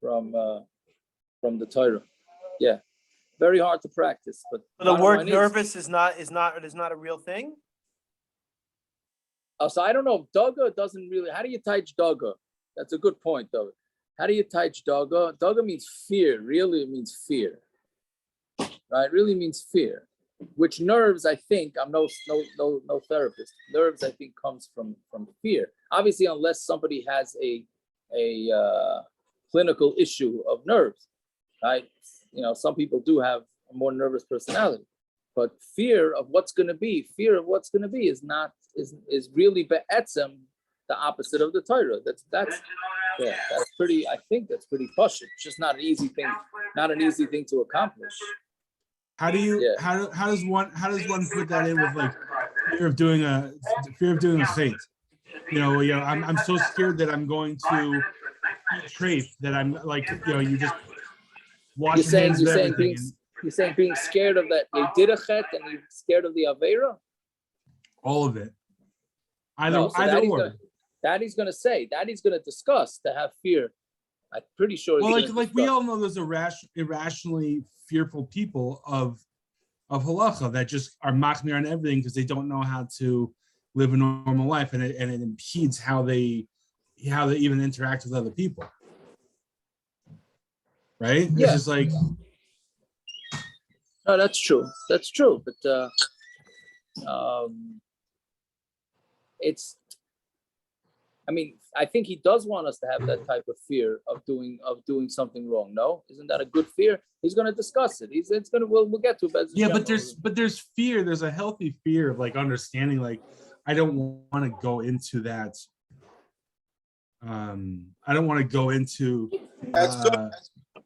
from the Torah. Yeah, very hard to practice. But the word nervous is not a real thing. So I don't know. Daga doesn't really. How do you teach daga? That's a good point, though. How do you teach daga? Daga means fear. Really, it means fear. Right? It really means fear. Which nerves, I think, I'm no therapist. Nerves, I think, comes from fear. Obviously, unless somebody has a clinical issue of nerves, right? You know, some people do have a more nervous personality, but fear of what's going to be is really be'etzem, the opposite of the Torah. That's pretty. I think that's pretty push. It's just not an easy thing to accomplish. How do you how does one put that in with like fear of doing a chait? You know, I'm so scared that I'm going to eat treif that I'm like, you just wash your hands of everything. You're saying being scared of that you did a chet and you're scared of the avera? All of it. Either or. That he's going to discuss to have fear. I'm pretty sure. Well, like we all know, there's irrationally fearful people of halacha that just are machmir on everything because they don't know how to live a normal life, and it impedes how they even interact with other people. Right? Yeah. It's just like. No, that's true. But it's. I mean, I think he does want us to have that type of fear of doing something wrong. No, isn't that a good fear? He's going to discuss it. We'll get to it. Yeah, but there's fear. There's a healthy fear of like understanding. Like, I don't want to go into that. I don't want to go into. That's good.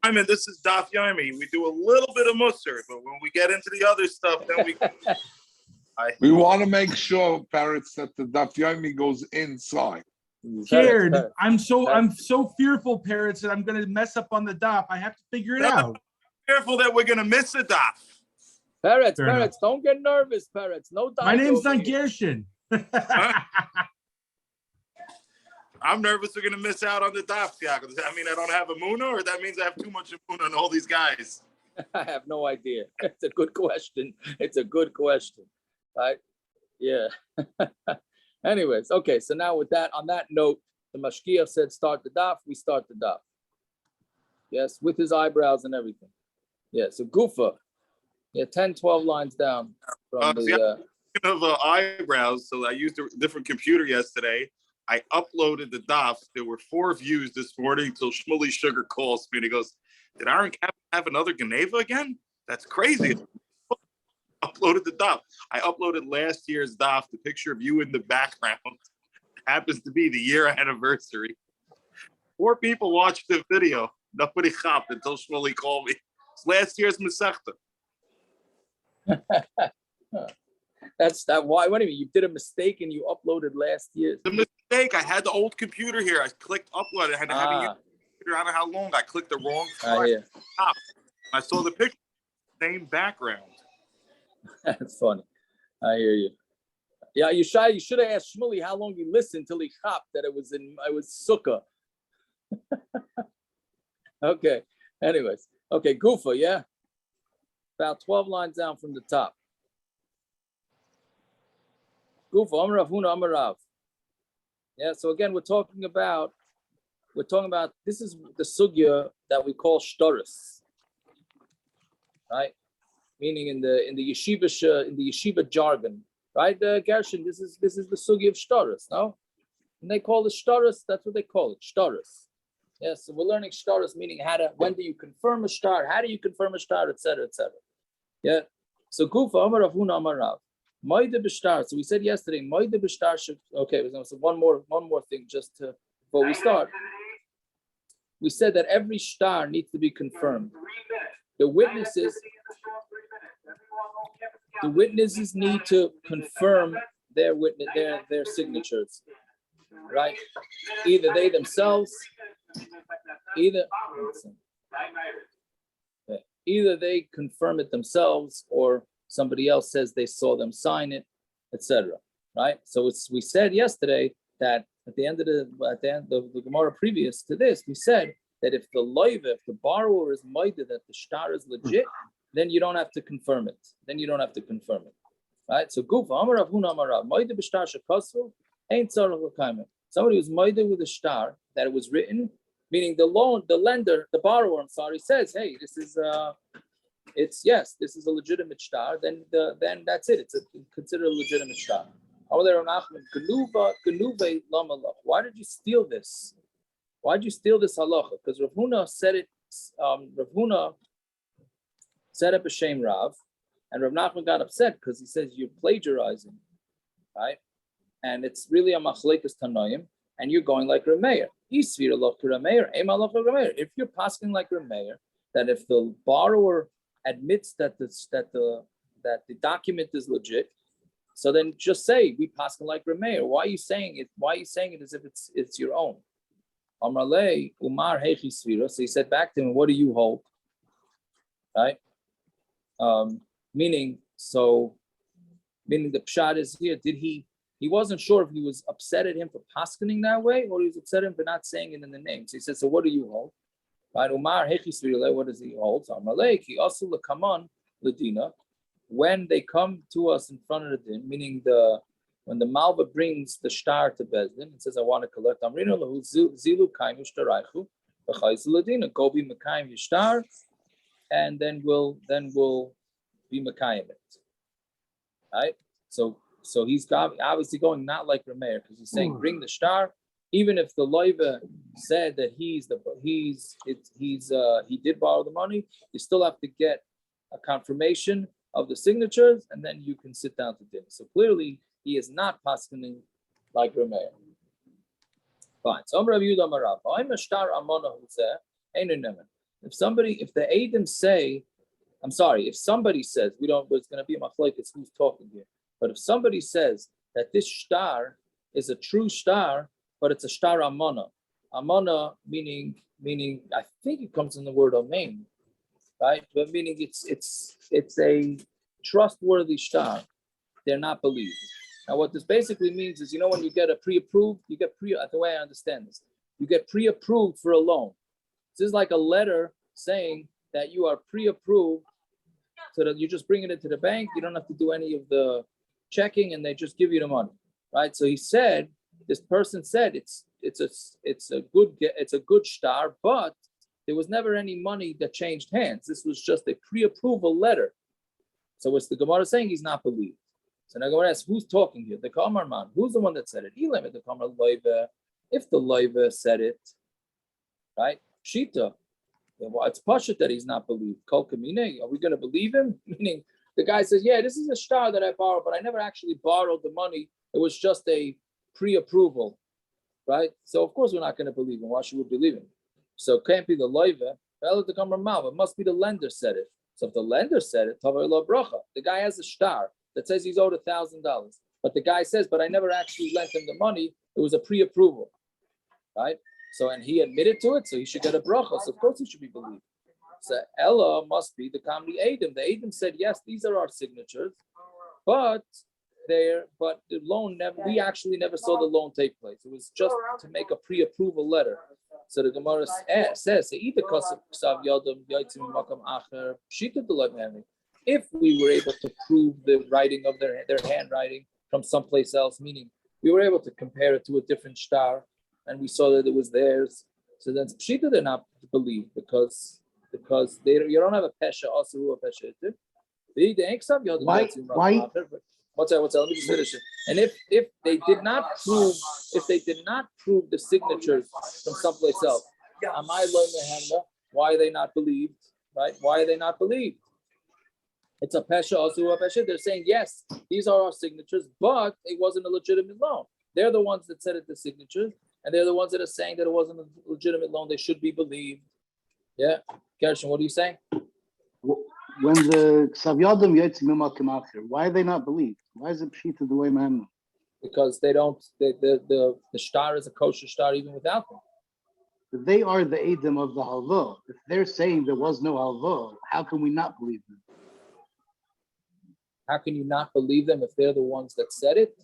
I mean, this is Daf Yomi. We do a little bit of musar, but when we get into the other stuff, then we. We want to make sure, parrots, that the Daf Yomi goes inside. Scared. I'm so fearful, parrots, that I'm going to mess up on the daf. I have to figure it out. Fearful that we're going to miss the daf. Parrots, don't get nervous, parrots. No daf. My name's not Gershon. I'm nervous we're going to miss out on the daf. Does that mean I don't have a muna, or that means I have too much muna on all these guys? I have no idea. It's a good question. Right? Yeah. Anyways, okay. So now on that note, the mashkiach said start the daf. We start the daf. Yes, with his eyebrows and everything. Yeah. So Gufa, 10, 12 lines down from the. Of eyebrows. So I used a different computer yesterday. I uploaded the daf. There were 4 views this morning till Shmuley Sugar calls me and he goes, "Did Aaron have another Geneva again? That's crazy." Uploaded the daf. I uploaded last year's daf. The picture of you in the background happens to be the year anniversary. 4 people watched the video. Nobody chopped until Shmuley called me. It's last year's Masechta. That's that. Why? What do you mean? You did a mistake and you uploaded last year. The mistake. I had the old computer here. I clicked upload. I had to have a computer. I don't know how long. I clicked the wrong part. I saw the picture. Same background. That's funny. I hear you. Yeah, you should have asked Shmuley how long he listened till he chopped that it was sukkah. Okay. Anyways. Okay, Gufa, yeah. About 12 lines down from the top. Gufa, Amarav Huna Amarav. Yeah, so again, we're talking about this is the sugya that we call shtaris. Right? Meaning in the yeshiva jargon, right? Gershon, this is the sugi of shtaris, no? And they call it shtaris. That's what they call it, shtaris. Yes, so we're learning shtaris, meaning when do you confirm a shtar? How do you confirm a shtar, etc., etc. Yeah. So Gufa Amarav Huna Amarav. Moide b'shtar. So we said yesterday, moide b'shtar should. Okay, so one more thing just before we start. We said that every shtar needs to be confirmed. The witnesses need to confirm their signatures, right? Either they themselves, either they confirm it themselves, or somebody else says they saw them sign it, etc. Right? So we said yesterday that at the end of the Gemara previous to this, we said that if the borrower is moided that the shtar is legit, then you don't have to confirm it. Right? So Gufa, Amar Rav Huna Amar Rav, moided b'shtar shekosvu, ain't tzarich l'kaimen. Somebody who's moided with a shtar that it was written, meaning the lender, the borrower, says, hey, this is this is a legitimate shtar, then that's it. It's considered a legitimate shtar. Why did you steal this? Why did you steal this halacha? Because Rav Huna said it. Rav Huna set up a shame Rav, and Rav Nachman got upset because he says you're plagiarizing, right? And it's really a Machlokes Tanoim, and you're going like meir. If you're passing like meir, that if the borrower admits that the document is legit, so then just say we pass like meir. Why are you saying it? Why are you saying it as if it's your own? Amrle Umar Hechi Svira. So he said back to him, what do you hold? Right? Meaning the pshat is here. He wasn't sure if he was upset at him for paskening that way, or he was upset at him for not saying it in the name. So he said, so what do you hold? Right? Umar Hechi Svira. What does he hold? So Amrle Ki also Lekaman Ladina. When they come to us in front of the din, meaning when the Malva brings the shtar to Bezdin and says, I want to collect, Amrina lahu zilu kaim yishtaraichu, v'chayz ladina, go be mekayim yishtar, and then we'll be mekayim it. Right? So he's obviously going not like Rameir, because he's saying bring the shtar, even if the loiva said that he did borrow the money, you still have to get a confirmation of the signatures, and then you can sit down to dinner. So clearly, he is not paskening like Rameir. Fine. So if the Eidim say, if somebody says, it's going to be a Machlokes who's talking here, but if somebody says that this shtar is a true shtar, but it's a shtar amana meaning, I think it comes in the word amen, right? But meaning it's a trustworthy shtar, they're not believed. Now, what this basically means is, when you get a pre-approved, the way I understand this, you get pre-approved for a loan. This is like a letter saying that you are pre-approved, so that you just bring it into the bank, you don't have to do any of the checking, and they just give you the money, right? So this person said it's a good shtar, but there was never any money that changed hands. This was just a pre-approval letter. So what's the Gemara saying? He's not believed. So now Gemara asks, who's talking here? The Kamar man. Who's the one that said it? The Kamar loiva. If the loiva said it, right? Shita. Well, it's pashut that he's not believed. Kol kamine. Are we going to believe him? Meaning the guy says, yeah, this is a shtar that I borrowed, but I never actually borrowed the money. It was just a pre-approval, right? So of course we're not going to believe him. Why should we believe him? So it can't be the loiva. It must be the lender said it. So if the lender said it, the guy has a shtar that says he's owed $1,000, but the guy says, but I never actually lent him the money. It was a pre-approval, right? So, and he admitted to it, so he should get a bracha. So of course he should be believed. So Ella must be the Kamli Eidim. The Eidim said, yes, these are our signatures, but the loan we actually never saw the loan take place. It was just to make a pre-approval letter. So the Gemara says, if we were able to prove the writing of their handwriting from someplace else, meaning we were able to compare it to a different shtar, and we saw that it was theirs, so then Pshita they're not believed because you don't have a pesha also who a pesha. Why? What's that? Let me just finish it. And if they did not prove the signatures from someplace else, why are they not believed? Right? Why are they not believed? It's a pesha also a pesha. They're saying yes, these are our signatures, but it wasn't a legitimate loan. They're the ones that said it the signatures, and they're the ones that are saying that it wasn't a legitimate loan. They should be believed. Yeah, Gershon, what are you saying? When the Ksavyadim Yotzim Mimakim Acher, why are they not believed? Why is it Pshita the way man? Because they don't. The shtar is a kosher shtar even without them. But they are the Eidim of the halva. If they're saying there was no halva, how can we not believe them? How can you not believe them if they're the ones that said it?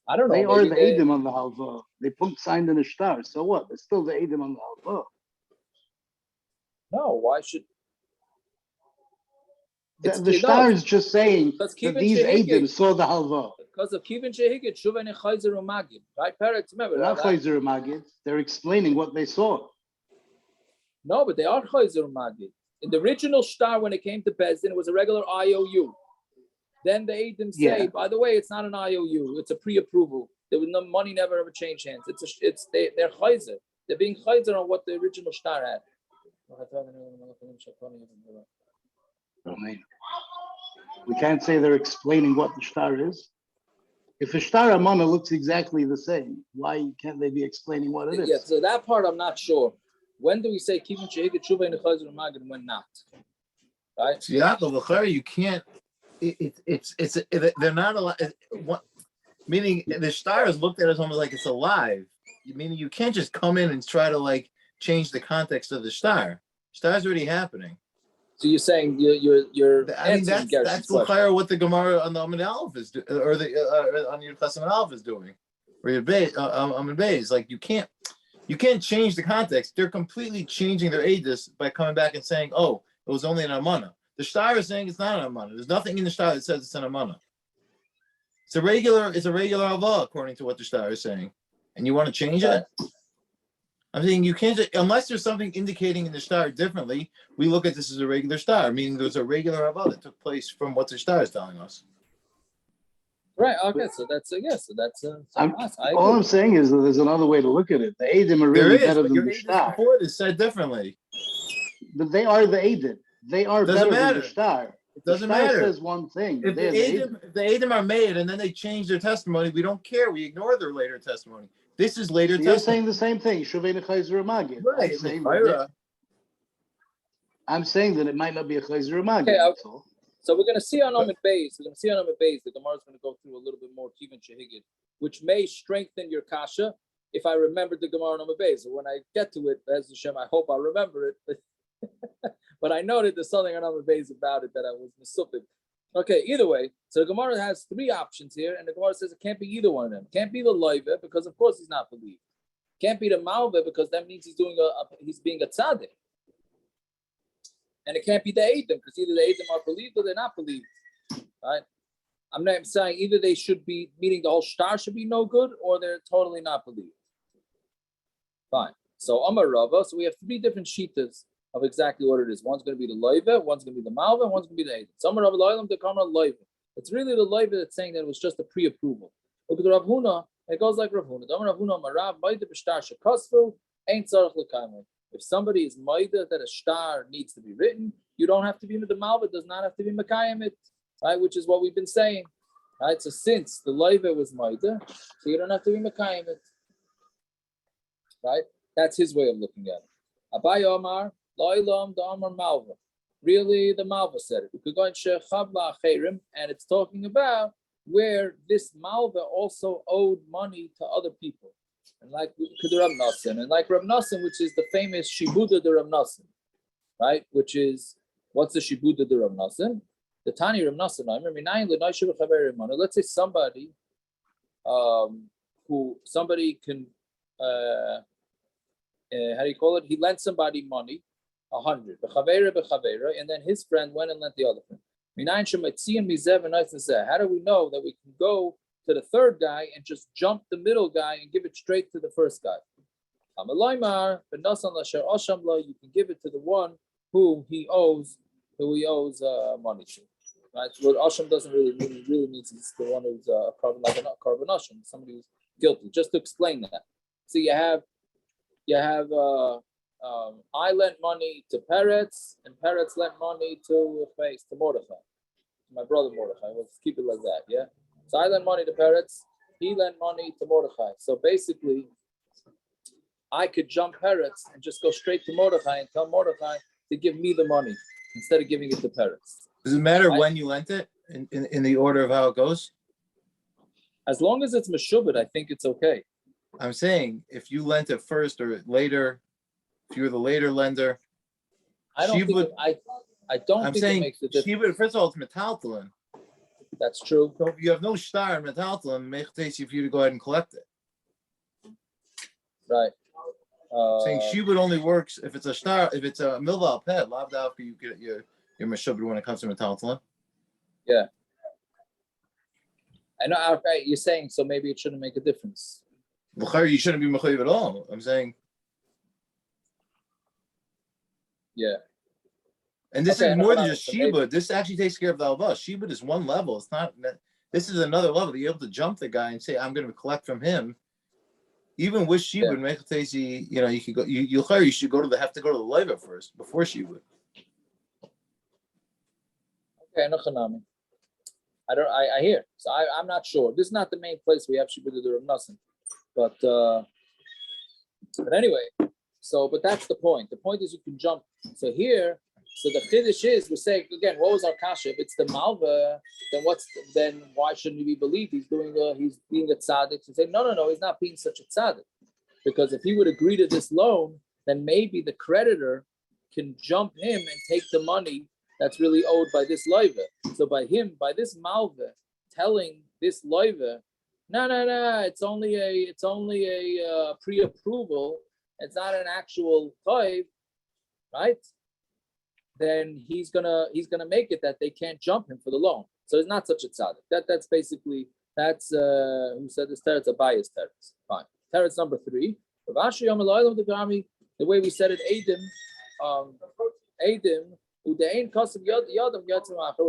I don't know. They are maybe the Eidim on the halva. They signed in a shtar. So what? They're still the Eidim on the halva. No, why should? The shtar is just saying Because that these Eidim saw the halva. Because of Kivin Shehigit, Shuva and Chayzer Umagid. Right, parents, remember. They're not Chayzer Umagid. They're explaining what they saw. No, but they are Chayzer Umagid. In the original shtar, when it came to Bezdin, it was a regular IOU. Then the Eidim say, by the way, it's not an IOU, it's a pre-approval. There was no money, never ever changed hands. They're Chayzer. They're being Chayzer on what the original shtar had. We can't say they're explaining what the shtar is. If a shtar amana looks exactly the same, why can't they be explaining what it is? Yeah, so that part I'm not sure. When do we say Kivin Shehigit Shuva and Chayzer Umagid and when not? Right? So you can't. They're not allowed. Meaning the shtar is looked at as almost like it's alive. Meaning you can't just come in and try to like change the context of the shtar. Shtar's already happening. So you're saying you're I mean that's what the Gemara on the Amud Aleph is or the on your Amud Aleph is doing, or your Amud Beis. Like you can't change the context. They're completely changing their edus by coming back and saying, "Oh, it was only an amana." The shtar is saying it's not an amana. There's nothing in the shtar that says it's an amana. It's a regular hava according to what the shtar is saying, and you want to change it. I'm saying you can't, unless there's something indicating in the shtar differently. We look at this as a regular shtar, meaning there's a regular hava that took place from what the shtar is telling us. Right. Okay. So that's all I'm saying is that there's another way to look at it. The Eidim are really better than the shtar. Before it is said differently. But they are the Eidim. They are better than the shtar. It doesn't matter. Says one thing. If the Eidim are made and then they change their testimony, we don't care. We ignore their later testimony. This is later testimony. You're saying the same thing. Shuvei Chayzer Magid. Right. I'm saying that it might not be a Chayzer Magid. Okay, so we're going to see on Amud Beis. The Gemara is going to go through a little bit more Kivin Shehigit, which may strengthen your kasha if I remember the Gemara on Amud Beis. So when I get to it, as Hashem, I hope I'll remember it. But I noted there's something on Amud Beis about it that I was misupid. Okay, either way, so the Gemara has three options here, and the Gemara says it can't be either one of them. Can't be the loive because of course he's not believed. Can't be the malve because that means he's being a tzaddik. And it can't be the Eidim because either the Eidim are believed or they're not believed. Right? I'm not saying either they should be, meaning the whole shtar should be no good, or they're totally not believed. Fine. So Amar Rava, so we have three different shitas of exactly what it is. One's going to be the loive, one's going to be the malve, and one's going to be the Eidim. So Amar Rava loilam dekama loive. It's really the loive that's saying that it was just a pre-approval. Look at Rav Huna. It goes like Rav Huna. Rav Huna Marav Maida b'shtar shekasvu ain't tzarich l'kaimah. If somebody is maida that a shtar needs to be written, you don't have to be the malva, does not have to be mekayim it, right? Which is what we've been saying, right? So since the loive was maida, so you don't have to be mekayim it, right? That's his way of looking at it. Abai Omar loilam da Omar malva. Really, the malva said it. We could go in shechavla acherim, and it's talking about where this malva also owed money to other people. And like Rav Nosson, and like Rav Nosson, which is the famous Shibuda de Rav Nosson, right? Which is, what's the Shibuda de Rav Nosson? The Tani Rav Nosson. Let's say somebody somebody can, how do you call it? He lent somebody money, 100, and then his friend went and lent the other friend. How do we know that we can go to the third guy and just jump the middle guy and give it straight to the first guy? You can give it to the one who he owes money to. Right? So what Asham doesn't really means it's the one who's carbon Asham, somebody who's guilty. Just to explain that. So you have I lent money to Peretz, and Peretz lent money to Mordechai, my brother Mordechai. Let's keep it like that, yeah. So I lent money to Peretz, he lent money to Mordechai. So basically, I could jump Peretz and just go straight to Mordechai and tell Mordechai to give me the money instead of giving it to Peretz. Does it matter when you lent it in the order of how it goes? As long as it's Meshubit, I think it's okay. I'm saying if you lent it first or later, if you were the later lender, I don't think it makes a difference. First of all, it's metaltalin. That's true. So if you have no shtar and metaltalin, mechatesi for you to go ahead and collect it. Right. Saying shibud only works if it's a shtar, if it's a milva pet. Lav dafka you get your meshubed when it comes to metaltalin. Yeah. I know. Okay, you're saying so. Maybe it shouldn't make a difference. You shouldn't be mechayiv at all. I'm saying. Yeah. And this is more than just shibud. This actually takes care of the alva. Shibud is one level. It's not. This is another level. You're able to jump the guy and say, "I'm going to collect from him." Even with shibud, mechatesi, you could go. You should go to have to go to the leiva first before shibud. Okay, no. I hear. So I'm not sure. This is not the main place we have shibud the nothing. But anyway, but that's the point. The point is you can jump. So here, the chiddush is we're saying again, what was our kasha? If it's the malva, then why shouldn't we believe he's being a tzaddik? So say no, he's not being such a tzaddik, because if he would agree to this loan, then maybe the creditor can jump him and take the money that's really owed by this loiva. So by this malva telling this loiva, no, it's only a pre-approval. It's not an actual toiv, right? Then he's gonna make it that they can't jump him for the loan. So it's not such a tzaddik. That's basically who said this teretz, a biased teretz. Fine. Teretz number 3. The way we said it, Eidim. We're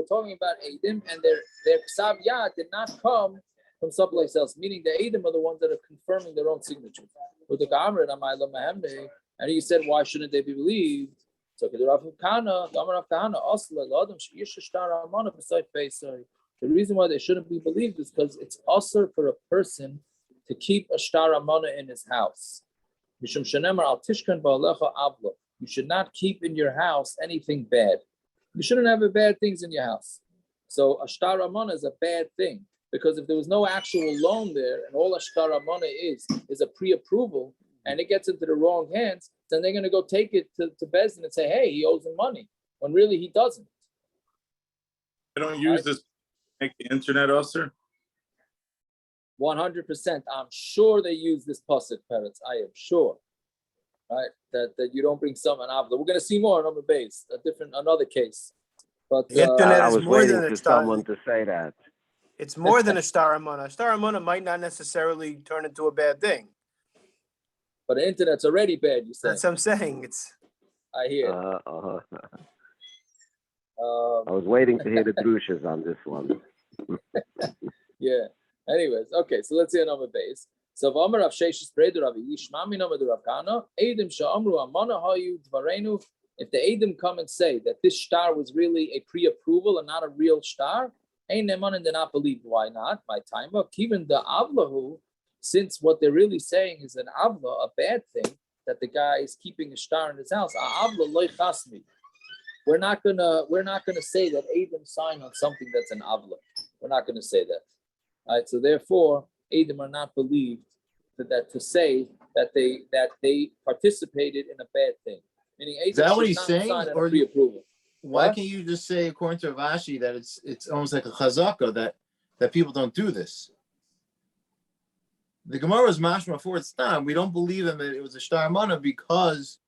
talking about Eidim, and their ksav yad did not come from someplace else, meaning the Eidim are the ones that are confirming their own signature. And he said, why shouldn't they be believed? So the reason why they shouldn't be believed is because it's usher for a person to keep a shtar amana in his house. You should not keep in your house anything bad. You shouldn't have bad things in your house. So a shtar amana is a bad thing, because if there was no actual loan there and all a shtar amana is a pre-approval and it gets into the wrong hands, then they're going to go take it to Bezdin and say, hey, he owes him money, when really he doesn't. I don't use this to make the internet usher. 100%. I'm sure they use this pasuk, parents. I am sure. Right? That you don't bring someone out. We're going to see more on the base, another case. But the internet is more than for someone to say that. It's more than a shtar amana. A shtar amana might not necessarily turn into a bad thing. But the internet's already bad, you say. That's what I'm saying. I hear. I was waiting to hear the drushes on this one. Yeah. Anyways, okay, so let's see another base. So V'amar Rav Sheshes Breder Rav Yishmami Namad Rav Kana Eidim Sha'amru Amana Hayu Dvarenu. If the Eidim come and say that this shtar was really a pre-approval and not a real shtar, ain't neman and they not believe. Why not? My time. But even the avlahu, since what they're really saying is an avla, a bad thing, that the guy is keeping a shtar in his house. Avla loy chasmi. We're not gonna say that Eidim signed on something that's an avla. We're not gonna say that. All right. So therefore, Eidim are not believed that to say that they participated in a bad thing. Meaning, Eidim is that what he's saying? Or pre-approval. Why can't you just say, according to Ravashi, that it's almost like a chazaka that people don't do this? The Gemara is mashma for its time. We don't believe them that it was a shtar mana because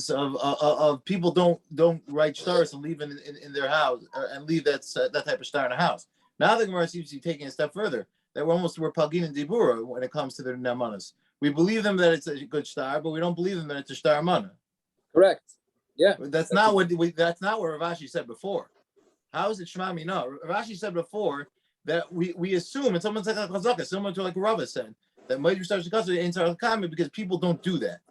of people don't write stars and leave in their house and leave that type of shtar in a house. Now the Gemara seems to be taking a step further. That we're pagin and dibura when it comes to their namanas. We believe them that it's a good shtar, but we don't believe them that it's a shtar mana. Correct. Yeah. That's not what Ravashi said before. How is it shmami? No, Ravashi said before that we assume it's almost like a chazaka, similar to like Rava said that meir starts to custody inside the comment because people don't do that.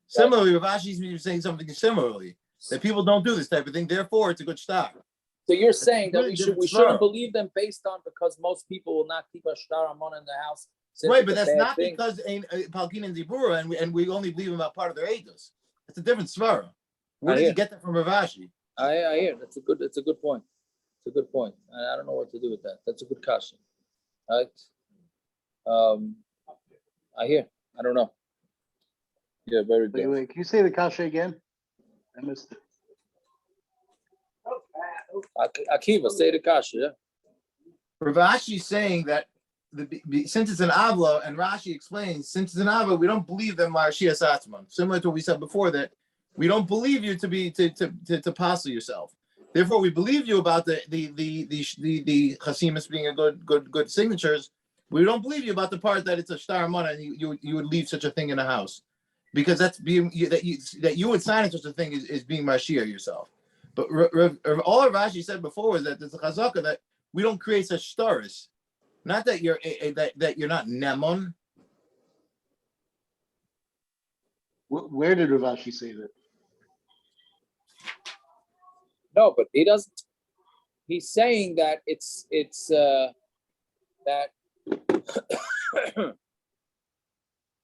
Similarly, Ravashi is saying something similarly that people don't do this type of thing. Therefore, it's a good shtar. So you're saying that we shouldn't believe them based on because most people will not keep a shtar amana in the house. Right, but that's not thing. Because Palkin and Zibura and we only believe them about part of their ages. It's a different svara. Where did you get that from Ravashi? I hear. It's a good point. It's a good point. I don't know what to do with that. That's a good question. Right? I hear. I don't know. Yeah, very good. Wait, can you say the kasha again? I missed it. Akiva, say the kasha, yeah? Rav Ashi is saying that since it's an avla, and Rashi explains, since it's an avla, we don't believe that Marshias Atzman. Similar to what we said before, that we don't believe you to be to passel yourself. Therefore, we believe you about the chasimus being a good signatures. We don't believe you about the part that it's a shtar mana and you would leave such a thing in a house, because that's being that you would sign such a thing is being mashia yourself. But all Rashi said before was that there's a chazaka that we don't create such shtaris. Not that you're that you're not nemon. Where did Rav Ashi say that? No, but he doesn't. He's saying that it's that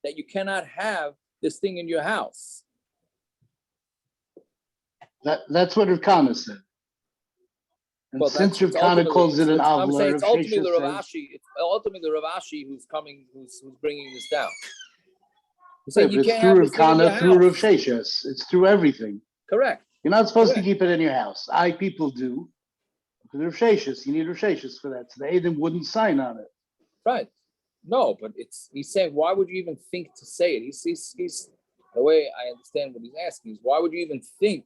that you cannot have this thing in your house. That's what Rav Kana said. And Well, since Rav Kana calls it an avla, I'm saying it's Rav ultimately Shesha Rav says, Ashi. It's ultimately Rav Ashi who's bringing this down. He's yeah, saying but you it's can't through have Rav this thing in your Kana, through Rav house. Sheshes. It's through everything. Correct. You're not supposed to Correct. keep it in your house. People do. But Rav Sheshes, you need Rav Sheshes for that. So the Adam wouldn't sign on it. Right. No, but he's saying, why would you even think to say it? He's the way I understand what he's asking is, why would you even think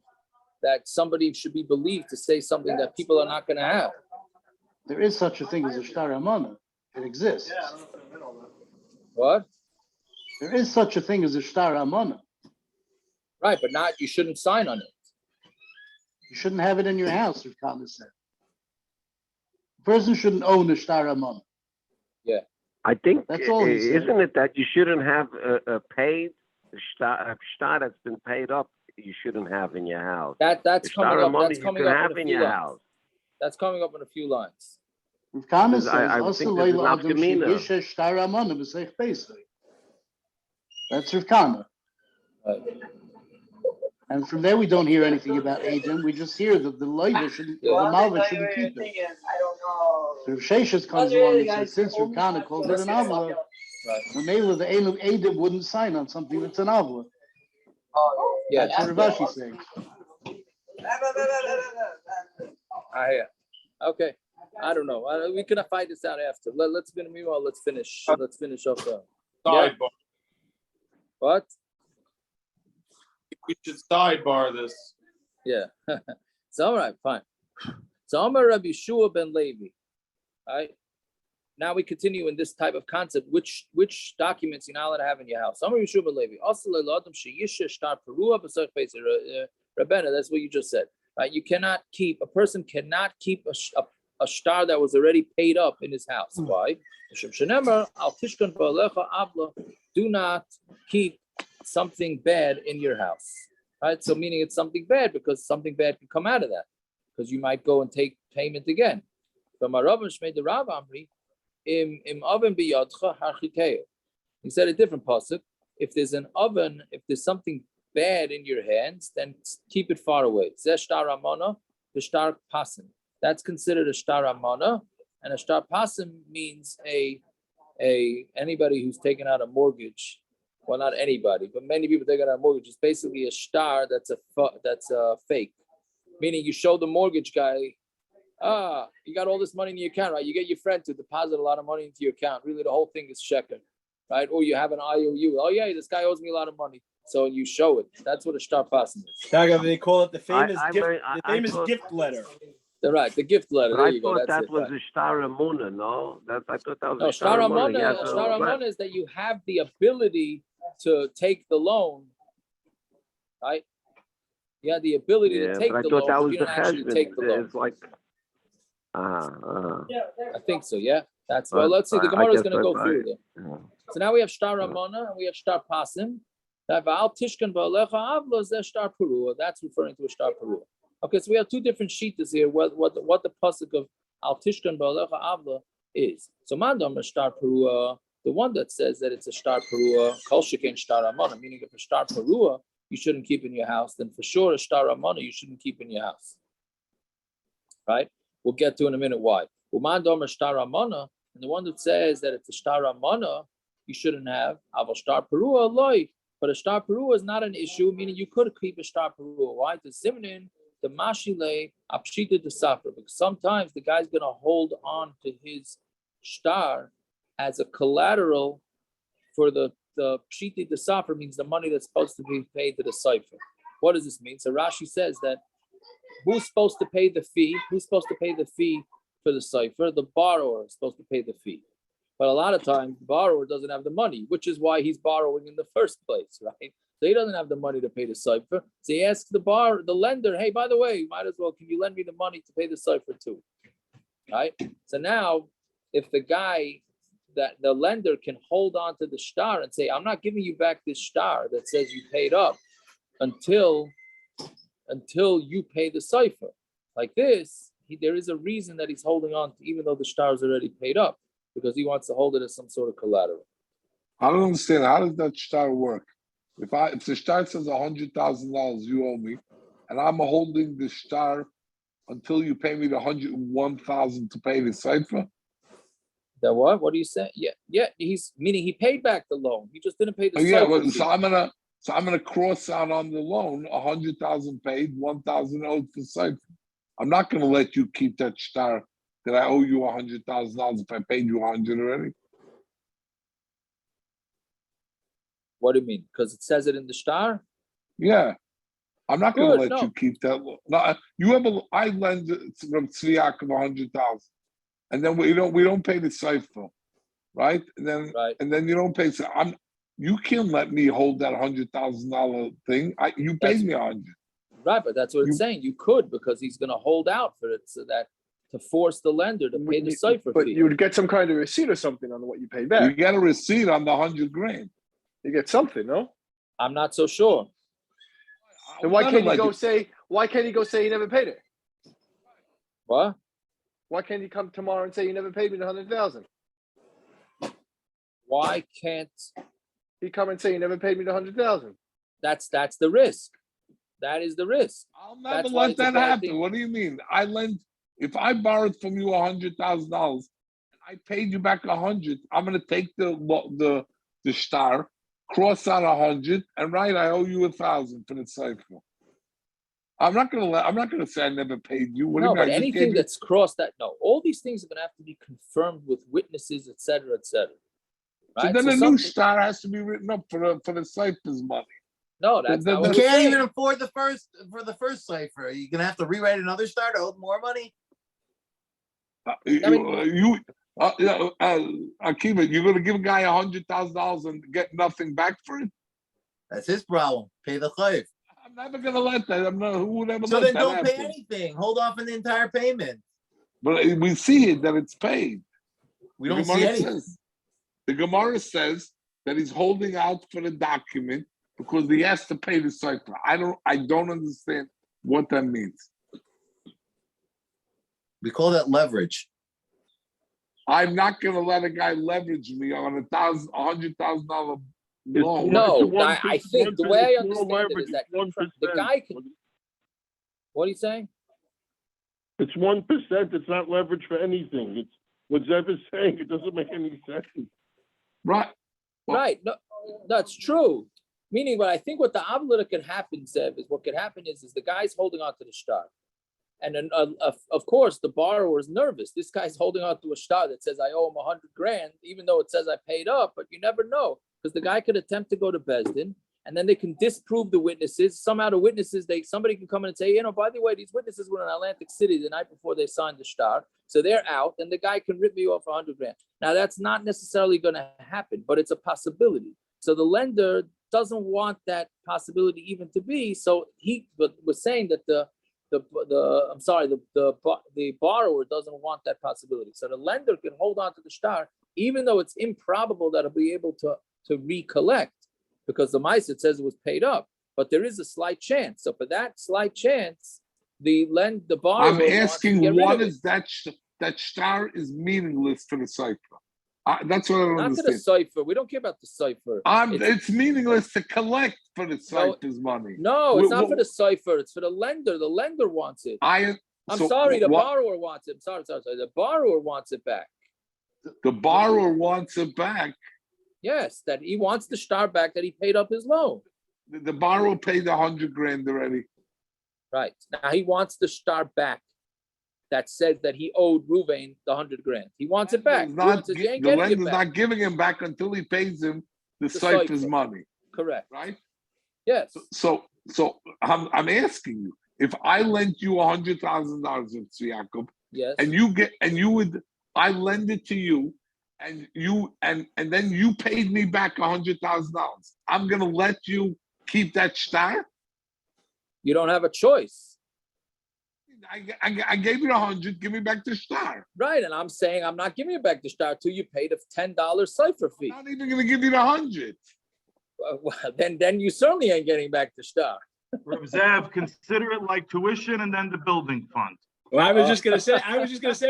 that somebody should be believed to say something that people are not going to have? There is such a thing as a shtar amana. It exists. What? There is such a thing as a shtar amana. Right, but not, you shouldn't sign on it. You shouldn't have it in your house, Rav Kana said. A person shouldn't own a shtar amana. Yeah. I think, That's all he said. isn't it that you shouldn't have a paid shtar that's been paid up? You shouldn't have in your house. That's coming up. That's coming up in your house. That's coming up in a few lines. Rav Kana says, I think there's an afkamina. That's Rav Kana. Right. And from there, we don't hear anything about Adam. We just hear that the loiva shouldn't, the malva shouldn't keep it. So Rav Sheshes comes along and says, since Rav Kana calls it an avla, Mamela, the Adam wouldn't sign on something that's an avla. Yeah. That's what Rav Ashi saying. Okay. I don't know. We can find this out after. Let's finish. Let's finish off. Sidebar. What? We should sidebar this. Yeah. So all right, fine. So Amar Rabbi Yeshua ben Levi. All right. Now we continue in this type of concept. Which documents you're not allowed to have in your house? Amar Yeshua ben Levi. Rabbana, that's what you just said. Right? A person cannot keep a shtar that was already paid up in his house. Why? Do not keep something bad in your house. Right? So meaning it's something bad because something bad can come out of that. Because you might go and take payment again. From Arav Shmei the Rav Amri, im oven biyadcha harchiteo. He said a different pasuk. If there's an oven, if there's something bad in your hands, then keep it far away. Zeh shtar amana, the shtar pasim. That's considered a shtar amana, and a shtar pasim means a anybody who's taken out a mortgage. Well, not anybody, but many people taking out a mortgage. It's basically a shtar that's a fake. Meaning you show the mortgage guy, you got all this money in your account, right? You get your friend to deposit a lot of money into your account. Really, the whole thing is sheker, right? Or you have an IOU. Oh yeah, this guy owes me a lot of money. So you show it. That's what a shtar pasim is. They call it the famous gift letter. Right, the gift letter. There you go. I thought That's that was a shtar amuna, no? I thought that was no, a shtar amuna. Shtar amuna is that you have the ability to take the loan, right? You have the ability to take the loan, but you don't actually take the loan. It's like, I think so, yeah. That's well. Let's see. The Gemara is going to go through it. So now we have shtar amana and we have shtar pasim. That's referring to a shtar perua. Okay, so we have two different sheetas here. What the pasuk of al tishkan ba'alecha avla is. So mandam shtar perua, the one that says that it's a shtar perua, kol sheken shtar amana, meaning if a shtar perua you shouldn't keep in your house, then for sure a shtar amana you shouldn't keep in your house. Right? We'll get to in a minute why. Mandam shtar amana, and the one that says that it's a shtar amana you shouldn't have aval shtar perua loy. But a shtar perua is not an issue, meaning you could keep a shtar perua. Why? The zimnin. the mashile apshita the sofer, because sometimes the guy's going to hold on to his shtar as a collateral for the pshita the sofer, means the money that's supposed to be paid to the sofer. What does this mean? So Rashi says that who's supposed to pay the fee? Who's supposed to pay the fee for the sofer? The borrower is supposed to pay the fee. But a lot of times, the borrower doesn't have the money, which is why he's borrowing in the first place, right? So he doesn't have the money to pay the sofer. So he asks the lender, hey, by the way, might as well, can you lend me the money to pay the sofer too? Right? So now, if the guy, that the lender can hold on to the shtar and say, I'm not giving you back this shtar that says you paid up until you pay the sofer. Like this, there is a reason that he's holding on to, even though the shtar is already paid up, because he wants to hold it as some sort of collateral. I don't understand. How does that shtar work? If the shtar says $100,000 you owe me, and I'm holding the shtar until you pay me the $101,000 to pay the sofer? That what? What do you say? Yeah. He's meaning he paid back the loan. He just didn't pay the. So I'm gonna cross out on the loan 100,000 paid, 1,000 owed for sofer. I'm not gonna let you keep that shtar that I owe you $100,000 if I paid you 100 already. What do you mean? Because it says it in the shtar? Yeah. I'm not going to let you keep that. No, I lend from Tzviak of 100,000, and then we don't pay the sofer, right? And then you don't pay. So you can't let me hold that $100,000 thing. You paid me 100. Right, but that's what it's saying. You could, because he's going to hold out for it, so that to force the lender to pay the sofer fee. But you would get some kind of receipt or something on what you paid back. You get a receipt on the $100,000. You get something, no? I'm not so sure. Then why can't he go say he never paid it? What? Why can't he come tomorrow and say you never paid me the 100,000? Why can't he come and say you never paid me the 100,000? That's the risk. That is the risk. I'll never let that happen. What do you mean? If I borrowed from you $100,000 and I paid you back 100, I'm going to take the shtar, cross out 100, and write I owe you 1,000 for the sofer. I'm not gonna say I never paid you. But anything that's crossed that, all these things are gonna have to be confirmed with witnesses, etc., etc. Right? So then a new shtar has to be written up for the sofer's money. No, that's not what you can't even afford the first sofer. You're gonna have to rewrite another shtar to owe more money. Akiva, you're going to give a guy $100,000 and get nothing back for it? That's his problem. Pay the chayv. I'm never going to let that. Who would ever so let that? So then don't pay anything. Hold off on the entire payment. But we see it that it's paid. We don't see anything. The Gemara says that he's holding out for the document because he has to pay the sofer. I don't understand what that means. We call that leverage. I'm not going to let a guy leverage me on $100,000 loan. No, I think the way I understand it is that the guy can. What are you saying? It's 1%. It's not leverage for anything. It's what Zev is saying. It doesn't make any sense. Right. Well, right. No, that's true. Meaning, but I think what the avla that could happen, Zev, is what could happen is the guy's holding on to the shtar. And then, of course, the borrower is nervous. This guy's holding on to a shtar that says I owe him $100,000, even though it says I paid up. But you never know, because the guy could attempt to go to Bezdin, and then they can disprove the witnesses. Somehow the witnesses, somebody can come in and say, by the way, these witnesses were in Atlantic City the night before they signed the shtar, so they're out, and the guy can rip me off $100,000. Now that's not necessarily going to happen, but it's a possibility. So the lender doesn't want that possibility even to be. So he was saying that the borrower doesn't want that possibility. So the lender can hold on to the shtar, even though it's improbable that he'll be able to recollect, because the Ma'aser says it was paid up. But there is a slight chance. So for that slight chance, the borrower. I'm asking, what is that shtar is meaningless for the sofer? That's what I don't understand. Not to the sofer. We don't care about the sofer. It's meaningless to collect for the sofer's money. No, it's not for the sofer. It's for the lender. The lender wants it. The borrower wants it. Sorry. The borrower wants it back. The borrower wants it back. Yes, that he wants the shtar back that he paid up his loan. The borrower paid $100,000 already. Right. Now he wants the shtar back. That says that he owed Ruvain the 100 grand. He wants it back. The lender's not giving him back until he pays him the sofer's money. Correct. Right? Yes. So I'm asking you, if I lent you $100,000 in Yaakov, yes, and I lend it to you, and then you paid me back $100,000. I'm gonna let you keep that shtar? You don't have a choice. I gave you 100. Give me back the shtar. Right, and I'm saying I'm not giving you back the shtar till you paid a $10 sofer fee. I'm not even going to give you the 100. Well, then you certainly ain't getting back the shtar. Reb Zev, consider it like tuition and then the building fund. Well, I was just gonna say,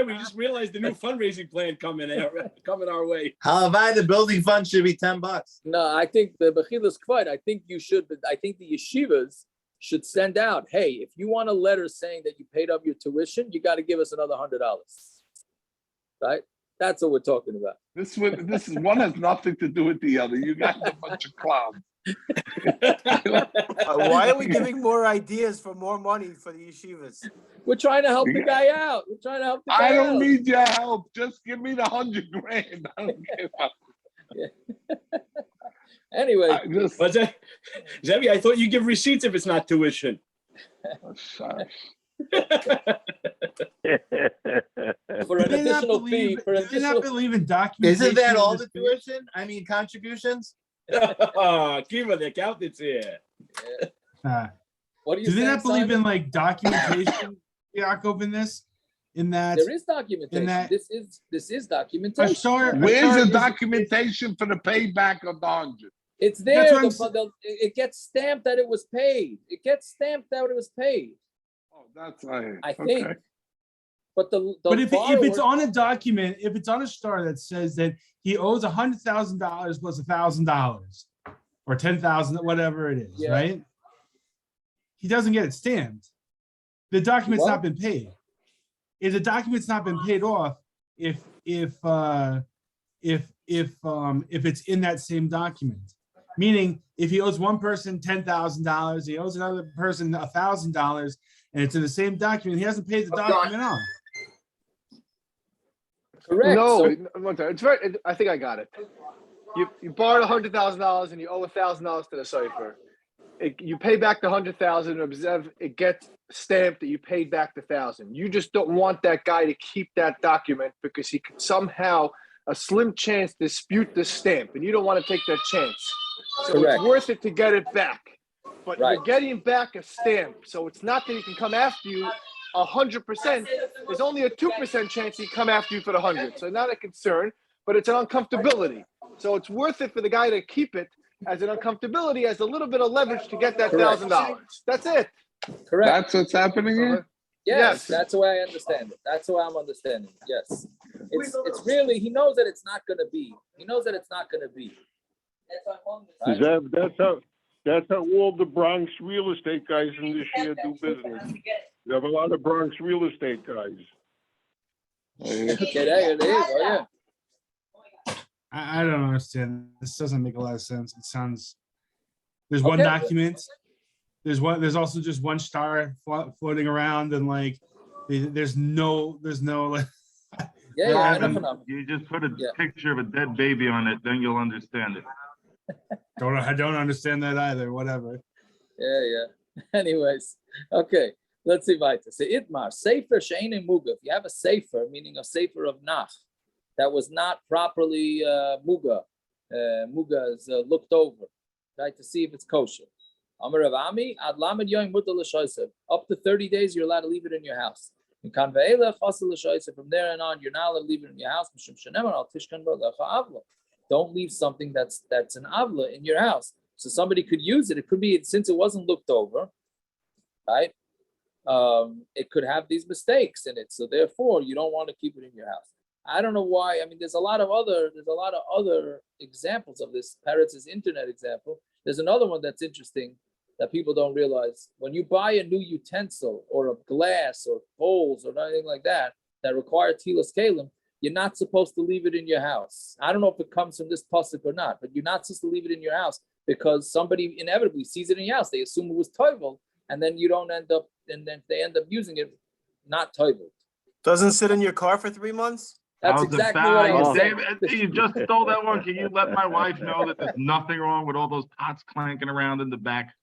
we just realized the new fundraising plan coming our way. Halavai, the building fund should be $10. No, I think the Bechilas Kvod, I think the yeshivas should send out, hey, if you want a letter saying that you paid up your tuition, you got to give us another $100. Right? That's what we're talking about. This one has nothing to do with the other. You guys are a bunch of clowns. Why are we giving more ideas for more money for the yeshivas? We're trying to help the guy out. I don't need your help. Just give me the 100 grand. I don't give up. Yeah. Anyway, Zevi, I thought you give receipts if it's not tuition. For an additional fee. Do they not believe in documentation? Isn't that all the tuition? I mean, contributions? Kiva, the accountant's here. What do you do they saying, not believe Simon? in like documentation, Yaakov, in this? In that there is documentation. This is documentation. Where's the documentation for the payback of the 100? It's there. It gets stamped that it was paid. Oh, that's right. I think. Okay. But if it's on a document, if it's on a shtar that says that he owes $100,000 plus $1,000 or 10,000, whatever it is, right? He doesn't get it stamped. The document's not been paid. If the document's not been paid off, if it's in that same document, meaning if he owes one person $10,000, he owes another person $1,000, and it's in the same document, he hasn't paid the document off. Correct. No, it's very. I think I got it. You borrowed $100,000 and you owe $1,000 to the sofer. You pay back the $100,000. It gets stamped that you paid back the $1,000. You just don't want that guy to keep that document because he could somehow, a slim chance, dispute the stamp, and you don't want to take that chance. So Correct. It's worth it to get it back. But you're getting back a stamp, so it's not that he can come after you 100%. There's only a 2% chance he come after you for the 100. So not a concern, but it's an uncomfortability. So it's worth it for the guy to keep it as an uncomfortability, as a little bit of leverage to get that $1,000. That's it. Correct. That's what's happening here? Yes, that's the way I understand it. That's the way I'm understanding it. Yes. It's really, he knows that it's not going to be. Right? That's how all the Bronx real estate guys in this year do business. You have a lot of Bronx real estate guys. Okay, there you go, yeah. I don't understand. This doesn't make a lot of sense. It sounds. There's one document. There's also just one shtar floating around, and like, there's no. Like, you just put a picture of a dead baby on it, then you'll understand it. I don't understand that either. Whatever. Yeah. Anyways, okay. Let's see Vaita. Say Itmar, Sefer She'ein Muga. If you have a Sefer, meaning a Sefer of Nach, that was not properly Muga. Muga is looked over, right, to see if it's kosher. Amar Rav Ami, Ad Lamed Yoim Mutar L'Shosev. Up to 30 days, you're allowed to leave it in your house. In Kanve'ela Chasel L'Shosev. From there on, you're not allowed to leave it in your house. Mishum Shenemar Al Tishkan B'Lecha Avla. Don't leave something that's an avla in your house. So somebody could use it. It could be, since it wasn't looked over, right? It could have these mistakes in it. So therefore, you don't want to keep it in your house. I don't know why. I mean, there's a lot of other examples of this. Peretz's internet example. There's another one that's interesting that people don't realize. When you buy a new utensil or a glass or bowls or anything like that require tilas kalim, you're not supposed to leave it in your house. I don't know if it comes from this pasuk or not, but you're not supposed to leave it in your house because somebody inevitably sees it in your house. They assume it was toivel, and then you don't end up, and then they end up using it, not toivel. Doesn't sit in your car for 3 months? That's exactly what I was saying. David, you just stole that one. Can you let my wife know that there's nothing wrong with all those pots clanking around in the back?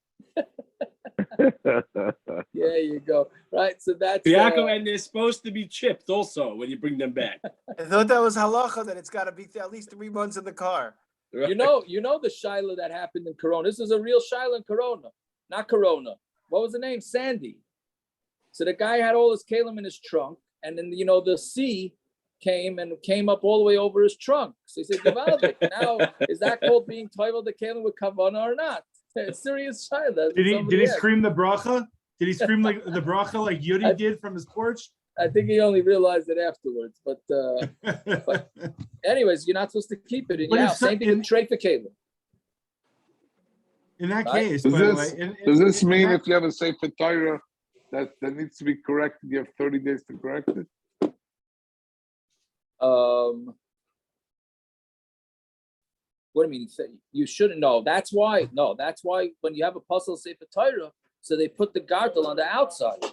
There you go. Right. So that's Yaakov, and they're supposed to be chipped also when you bring them back. I thought that was halacha, that it's got to be at least 3 months in the car. you know the shiloh that happened in Corona. This is a real shiloh in Corona, not Corona. What was the name? Sandy. So the guy had all his kalim in his trunk, and then the sea came up all the way over his trunk. So he said, Gavaldik. Now, is that called being toivel the kalim with kavana or not? It's serious shiloh. Did he scream the bracha? Did he scream like the bracha like Yudi did from his porch? I think he only realized it afterwards. But anyways, you're not supposed to keep it in your house. Same thing with treifa kalim. In that Right? case, Does this mean if you have a sefer Torah that needs to be corrected, you have 30 days to correct it? What do you mean? You shouldn't know. That's why when you have a puzzle sefer Torah, so they put the gartel on the outside.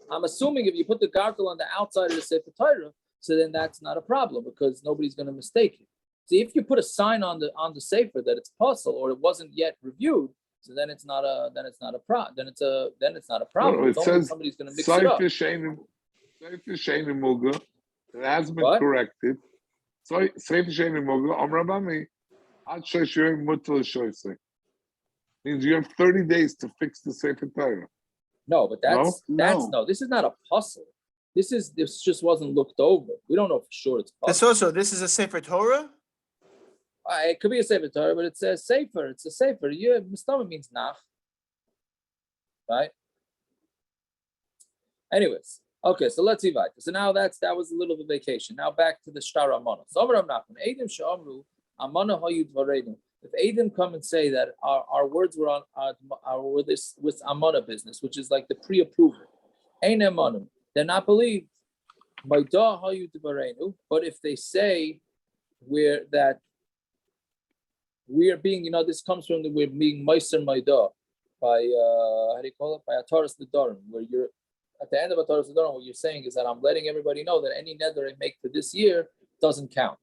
I'm assuming if you put the gartel on the outside of the sefer Torah, so then that's not a problem because nobody's going to mistake it. See, if you put a sign on the sefer that it's puzzle or it wasn't yet reviewed, so then it's not a problem. Then it's not a problem. No, it says somebody's going to mix it up. Sefer Shein Muga, it has been corrected. So Sefer Shein Muga, Amrabami, Ad Sheshirim Mutal Shoyse. Means you have 30 days to fix the sefer Torah. No, but no. This is not a puzzle. This just wasn't looked over. We don't know for sure it's puzzle. This is a sefer Torah? It could be a sefer Torah, but it says sefer. It's a sefer. Yeah, mistama means nach. Right? Anyways, okay, so let's see. So now that was a little bit of vacation. Now back to the shtar amana. If Adam come and say that our words were on were this with amana business, which is like the pre-approval, ain't amanim, they're not believed. But if they say we're being, this comes from we're being meiser maidah by how do you call it? By ataras nedarim, where you're at the end of ataras nedarim, what you're saying is that I'm letting everybody know that any neder I make for this year doesn't count.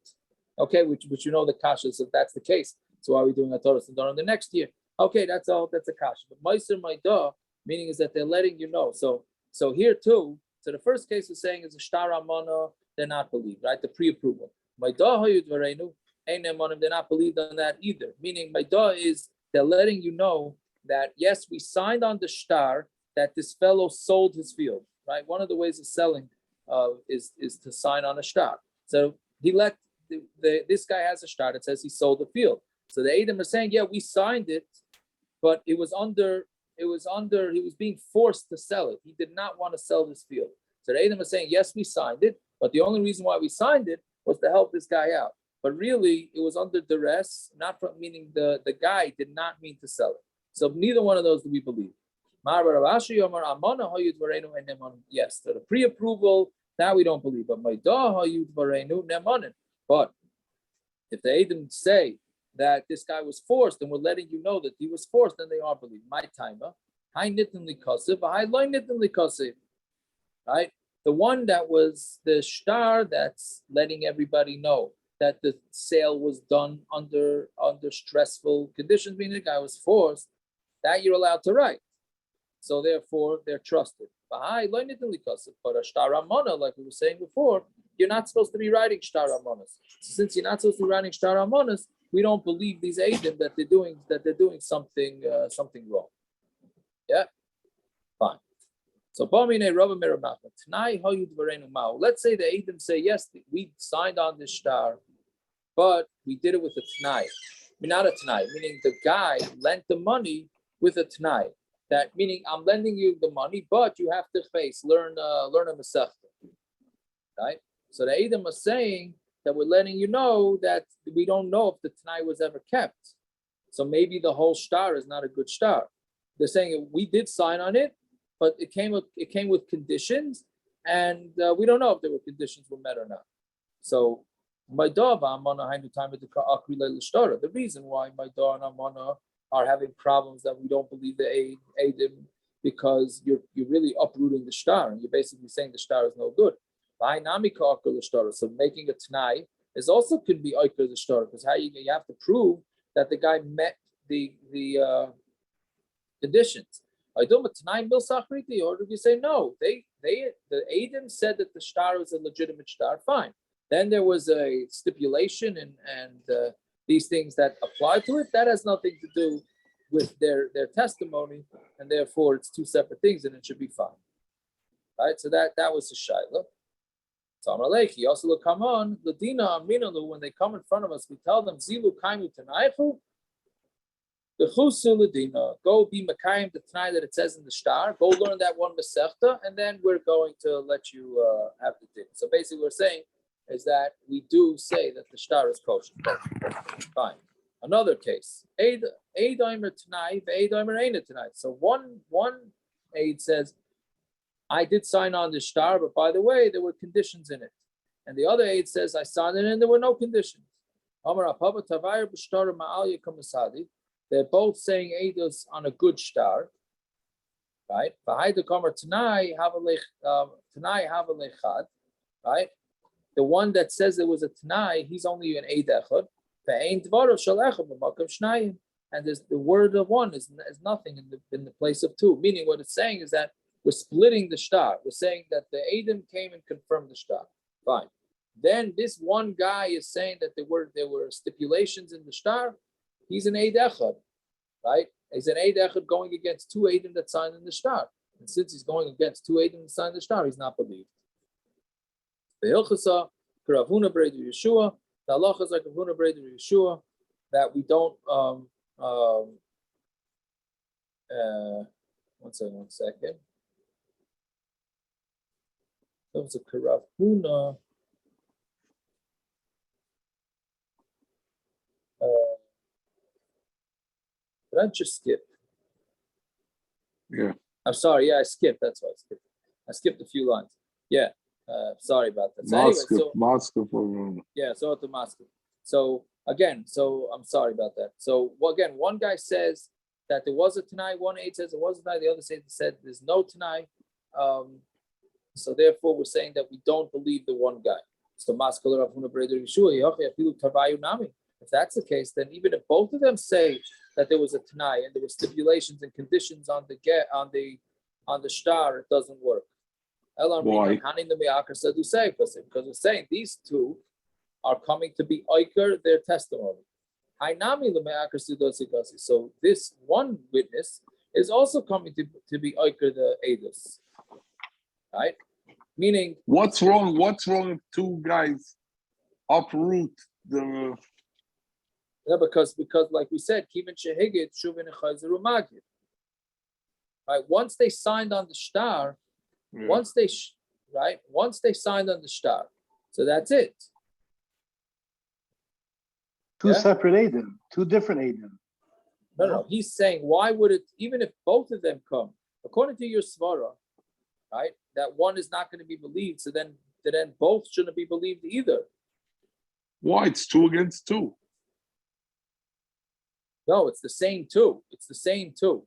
Okay, which the kasha. So if that's the case, so why are we doing ataras nedarim the next year? Okay, that's all. That's a kasha. But meiser maidah meaning is that they're letting you know. So here too. So the first case is saying is a shtar amana. They're not believed, right? The pre-approval. Maidah hayud varenu. They're not believed on that either. Meaning, Maidah is they're letting you know that yes, we signed on the shtar that this fellow sold his field. Right. One of the ways of selling is to sign on a shtar. So he let this guy has a shtar that says he sold the field. So the Edom are saying, yeah, we signed it, but he was being forced to sell it. He did not want to sell this field. So the Edom are saying, yes, we signed it, but the only reason why we signed it was to help this guy out. But really, it was under duress, not from meaning the guy did not mean to sell it. So neither one of those do we believe. Yes, so the pre-approval, that we don't believe. But if the Edom say that this guy was forced and we're letting you know that he was forced, then they are believed. My timer, right? The one that was the shtar that's letting everybody know that the sale was done under stressful conditions, meaning the guy was forced, that you're allowed to write. So therefore, they're trusted. But a shtar amana, like we were saying before, you're not supposed to be writing shtar amanas. So since you're not supposed to be writing shtar amanas, we don't believe these Eidim that they're doing something wrong. Yeah, fine. So let's say the Eidim say, yes, we signed on this shtar, but we did it with a t'nai. Not a t'nai, meaning the guy lent the money with a t'nai. That meaning I'm lending you the money, but you have to learn a masechta. Right? So the Eidim are saying that we're letting you know that we don't know if the t'nai was ever kept. So maybe the whole shtar is not a good shtar. They're saying we did sign on it, but it came with conditions, and we don't know if the conditions were met or not. So the reason why Maidah and Amana are having problems that we don't believe the Eidim, because you're really uprooting the shtar, and you're basically saying the shtar is no good. So making a t'nai is also could be oiker the shtar, because how you have to prove that the guy met the conditions. Or do we say no? The Adim said that the shtar is a legitimate shtar. Fine. Then there was a stipulation and these things that apply to it. That has nothing to do with their testimony, and therefore it's two separate things, and it should be fine. Right? So that was the shaila. So Amaleki also look come on Ladina Aminalu, when they come in front of us, we tell them Zilu Kaimu Tanaichu. The Chusu Ladina, go be Makayim the Tanai that it says in the shtar, go learn that one Masechta, and then we're going to let you have the thing. So basically we're saying is that we do say that the shtar is kosher. Fine. Another case. Eidimer Tanai, Eidimer Eina Tanai. So one aid says, I did sign on the shtar, but by the way, there were conditions in it. And the other aid says, I signed it and there were no conditions. They're both saying eidos on a good shtar, right? Right? The one that says there was a t'nai, he's only an eid echad. And there's the word of one is nothing in the place of two. Meaning, what it's saying is that we're splitting the shtar. We're saying that the Edom came and confirmed the shtar. Fine. Then this one guy is saying that there were stipulations in the shtar. He's an Eid Echad, right? He's an Eid Echad going against two Edom that signed in the shtar. And since he's going against two Edom that signed in the shtar, he's not believed. The Hilchasa, Karavuna Breder Yeshua, the halachas like Karavuna Breder Yeshua, that we don't one second. There was a Karavuna. Did I just skip? Yeah. I'm sorry. Yeah, I skipped. That's why I skipped. I skipped a few lines. Yeah. Sorry about that. So yeah, so to Moscow. So again, I'm sorry about that. So again, one guy says that there was a Tanai, one aid says there was a Tanai, the other said there's no Tanai. So therefore we're saying that we don't believe the one guy. So if that's the case, then even if both of them say that there was a Tanai and there were stipulations and conditions on the shtar, it doesn't work. Why? Because we're saying these two are coming to be oiker their testimony. So this one witness is also coming to be oiker the edus, right? Meaning, what's wrong? What's wrong if two guys uproot the? Yeah, because like we said, kivin shehigit shuvin echazeru magid. Right. Once they signed on the shtar. Yeah. Once they signed on the shtar, so that's it. Two separate Adim, two different Adim. No. He's saying, why would it, even if both of them come, according to your svara, right? That one is not going to be believed, so then both shouldn't be believed either. Why? It's 2 against 2. No, it's the same two. It's the same two.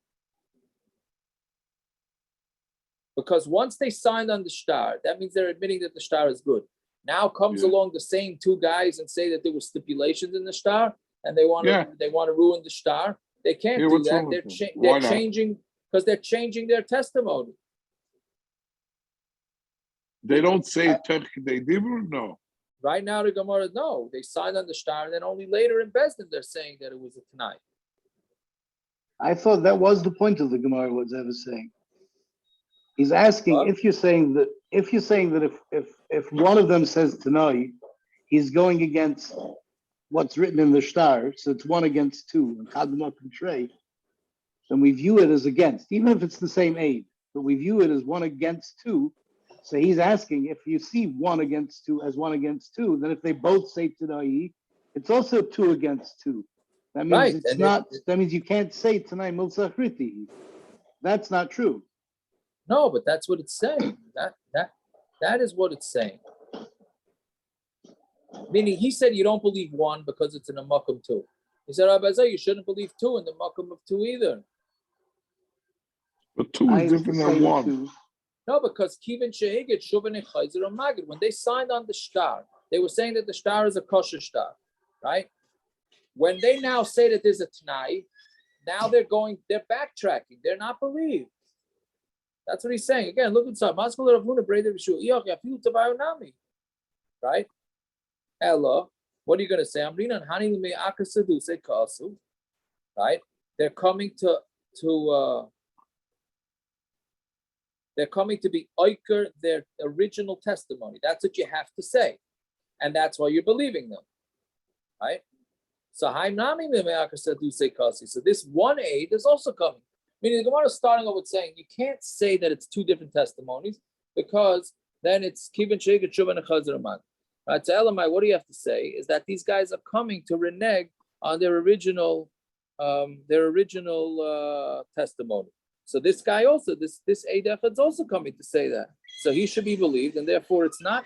Because once they signed on the shtar, that means they're admitting that the shtar is good. Now comes along the same two guys and say that there were stipulations in the shtar, and they want to ruin the shtar. They can't do that. They're changing because they're changing their testimony. They don't say they did or no. Right now, the Gemara, no, they signed on the shtar, and then only later in Bezdin they're saying that it was a Tanai. I thought that was the point of the Gemara was ever saying. He's asking if you're saying that if one of them says Tanai, he's going against what's written in the shtar, so it's 1 against 2, and Kadmot and Trey, then we view it as against, even if it's the same aid, but we view it as 1 against 2. So he's asking if you see 1 against 2 as 1 against 2, then if they both say Tanai, it's also 2 against 2. That means it's not. That means you can't say Tanai Milsachriti. That's not true. No, but that's what it's saying. That is what it's saying. Meaning, he said you don't believe 1 because it's in a makom 2. He said, Rabbi Zay, you shouldn't believe 2 in the makom of 2 either. But two is different than one. No, because Kivin Shehiget, Shuvin and Chayzer and Magid, when they signed on the shtar, they were saying that the shtar is a kosher shtar, right? When they now say that there's a Tanai, now they're backtracking. They're not believed. That's what he's saying. Again, look inside. Right? Ella, what are you going to say? Right? They're coming to be oiker their original testimony. That's what you have to say. And that's why you're believing them. Right? So this one aid is also coming. Meaning the Gemara is starting off with saying you can't say that it's two different testimonies because then it's Kivin Sheikh Shuban and Chazar Amad. Right? So Elamai, what do you have to say is that these guys are coming to renege on their original testimony. So this guy also, this Eid Echad is also coming to say that. So he should be believed, and therefore it's not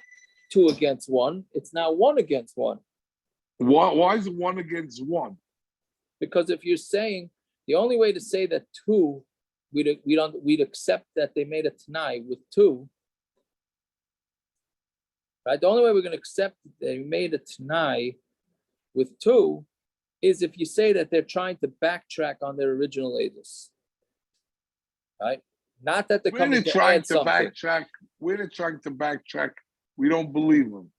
2 against 1, it's now 1 against 1. Why is it 1 against 1? Because if you're saying the only way to say that 2, we'd accept that they made a Tanai with 2. Right? The only way we're going to accept that they made a Tanai with 2 is if you say that they're trying to backtrack on their original Eidos. Right? Not that they're coming to add something. Backtrack. We're not trying to backtrack. We don't believe them.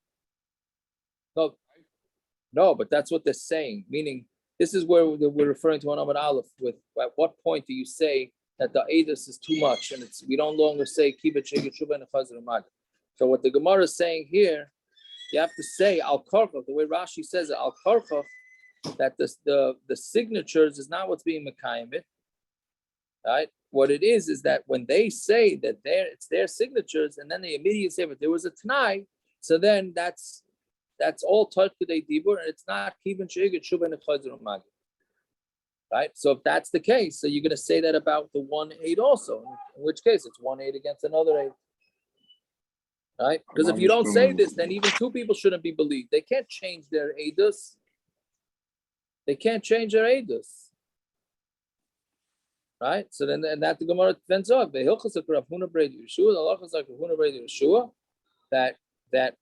No, but that's what they're saying. Meaning, this is where we're referring to on Amud Aleph. With at what point do you say that the Eidos is too much, and we don't longer say Kibbutz Sheged Shuba and Chazar Magid. So what the Gemara is saying here, you have to say Al Karcha, the way Rashi says it, Al Karcha, that the signatures is not what's being Mekayim it. Right? What it is that when they say that it's their signatures, and then they immediately say, but there was a Tanai, so then that's all touched with a dibur, and it's not Kivin Sheigit Shuba and Chazar Magid. Right? So if that's the case, so you're going to say that about the 1-8 also, in which case it's 1-8 against another 8. Right? Because if you don't say this, then even 2 people shouldn't be believed. They can't change their Eidos. They can't change their Eidos. Right? So then, and that the Gemara defends off. The Hilchos of Rav Huna Brei Yeshua, the Halachos like Rav Huna Brei Yeshua, that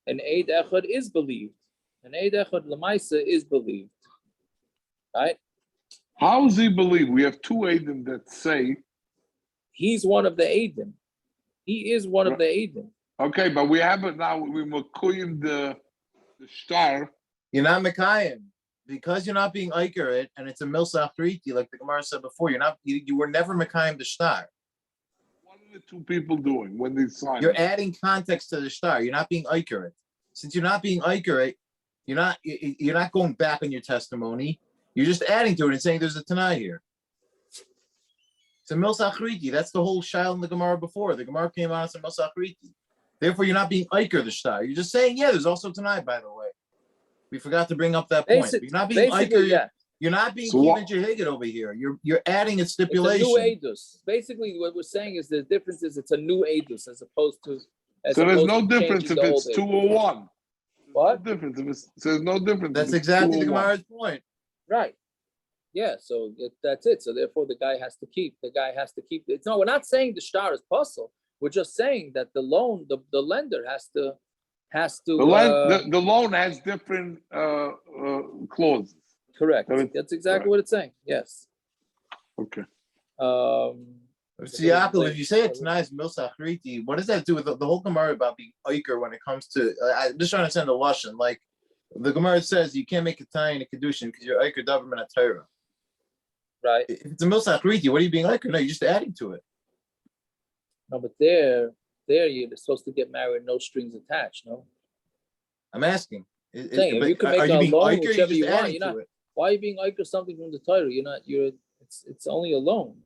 an Eid Echad is believed. An Eid Echad Lamaisa is believed. Right? How is he believed? We have 2 Eidim that say he's one of the Eidim. He is one of the Eidim. Okay, but we have it now. We Mekuyim the shtar. You're not Mekayim. Because you're not being accurate, and it's a milsach riti, like the Gemara said before. You were never Mekayim the shtar. What are the 2 people doing when they sign? You're adding context to the shtar. You're not being accurate. Since you're not being accurate, you're not going back on your testimony. You're just adding to it and saying there's a Tanai here. It's a milsach riti. That's the whole shayla in the Gemara before. The Gemara came out as a milsach riti. Therefore, you're not being accurate the shtar. You're just saying, yeah, there's also Tanai, by the way. We forgot to bring up that point. You're not being Iker, you're not being Kivin Shehiget over here. You're adding a stipulation. It's a new Eidus. Basically, what we're saying is the difference is it's a new Eidus as opposed to. So there's no difference if it's 2 or 1. What? No difference. There's no difference. That's exactly the Gemara's point. Right. Yeah. So that's it. So therefore, the guy has to keep. It's no. We're not saying the shtar is puzzle. We're just saying that the loan, the lender has to. The loan has different clauses. Correct. That's exactly what it's saying. Yes. Okay. See, Yaakov, if you say it's nice milsach riti, what does that do with the whole Gemara about being oiker when it comes to? I'm just trying to understand the lashon. Like the Gemara says, you can't make a tie in a kedushin because you're oiker davar a Torah. Right. If it's a milsach riti, what are you being oiker? No, you're just adding to it. No, but there you're supposed to get married, no strings attached. No. I'm asking. You can make a loan whichever you want. Why are you being oiker something from the Torah? It's only a loan.